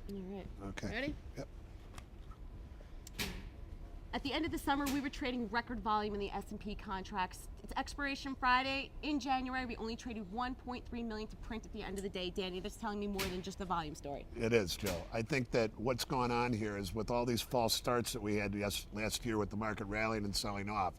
All right. Okay. Ready? Yep. At the end of the summer, we were trading record volume in the S&P contracts. It's expiration Friday. In January, we only traded 1.3 million to print at the end of the day. Danny, that's telling me more than just the volume story. It is, Jill. I think that what's going on here is with all these false starts that we had last year with the market rallying and selling off,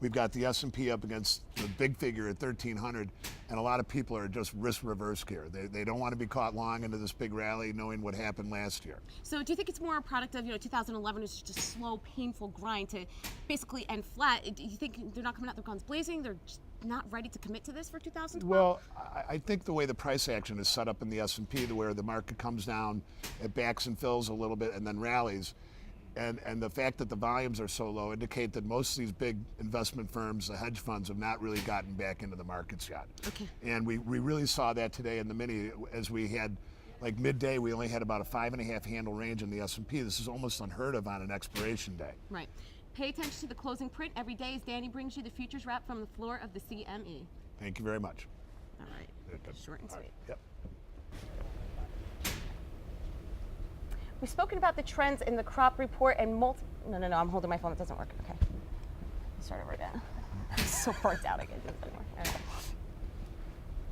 we've got the S&P up against the big figure at 1,300, and a lot of people are just risk reverse here. They don't want to be caught long into this big rally knowing what happened last year. So do you think it's more a product of, 2011 is just a slow, painful grind to basically end flat? Do you think they're not coming out their guns blazing? They're just not ready to commit to this for 2012? Well, I think the way the price action is set up in the S&P, where the market comes down, it backs and fills a little bit and then rallies, and the fact that the volumes are so low indicate that most of these big investment firms, the hedge funds, have not really gotten back into the markets yet. Okay. And we really saw that today in the mini, as we had, like midday, we only had about a 5.5 handle range in the S&P. This is almost unheard of on an expiration day. Right. Pay attention to the closing print every day as Danny brings you the futures wrap from the floor of the CME. Thank you very much. All right. Short and sweet. Yep. We've spoken about the trends in the crop report and no, I'm holding my phone. It doesn't work. Okay. Start over again. I'm so burnt out. I can't do this anymore. All right.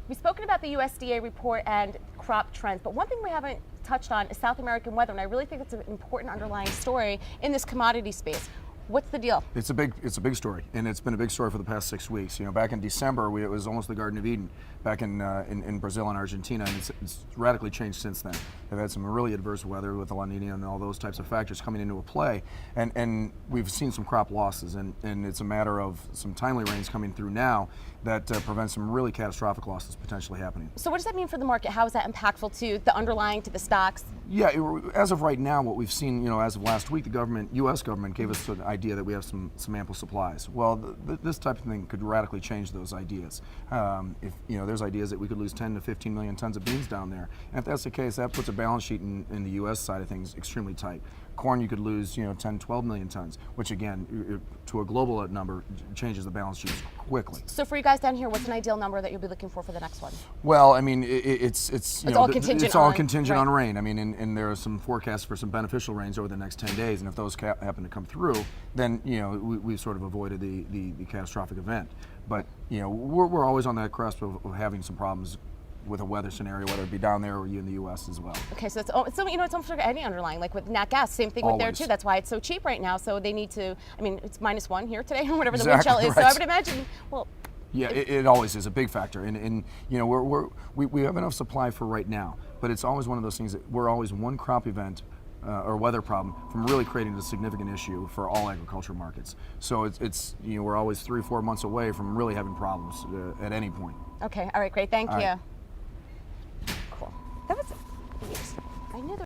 We've spoken about the USDA report and crop trends, but one thing we haven't touched on is South American weather, and I really think it's an important underlying story in this commodity space. What's the deal? It's a big story, and it's been a big story for the past 6 weeks. Back in December, it was almost the Garden of Eden back in Brazil and Argentina, and it's radically changed since then. They've had some really adverse weather with the La Nina and all those types of factors coming into play, and we've seen some crop losses, and it's a matter of some timely rains coming through now that prevents some really catastrophic losses potentially happening. So what does that mean for the market? How is that impactful to the underlying, to the stocks? Yeah, as of right now, what we've seen, as of last week, the U.S. government gave us an idea that we have some ample supplies. Well, this type of thing could radically change those ideas. If there's ideas that we could lose 10 to 15 million tons of beans down there, and if that's the case, that puts a balance sheet in the U.S. side of things extremely tight. Corn, you could lose 10, 12 million tons, which again, to a global number, changes the balance sheets quickly. So for you guys down here, what's an ideal number that you'll be looking for the next one? Well, I mean, it's all contingent it's all on, contingent right. on rain. I mean, and there are some forecasts for some beneficial rains over the next 10 days, and if those happen to come through, then we've sort of avoided the catastrophic event. But we're always on that cusp of having some problems with a weather scenario, whether it be down there or in the U.S. as well. Okay, so it's almost like any underlying, like with nat gas, same thing with there too. That's why it's so cheap right now. So they need to, it's -1 here today or whatever the wind chill is. Right. So I would imagine, well. Yeah, it always is a big factor, and we have enough supply for right now, but it's always one of those things that we're always one crop event or weather problem from really creating a significant issue for all agriculture markets. So it's we're always 3 or 4 months away from really having problems at any point. Okay, all right, great, thank you. Right. Cool. That was, I knew there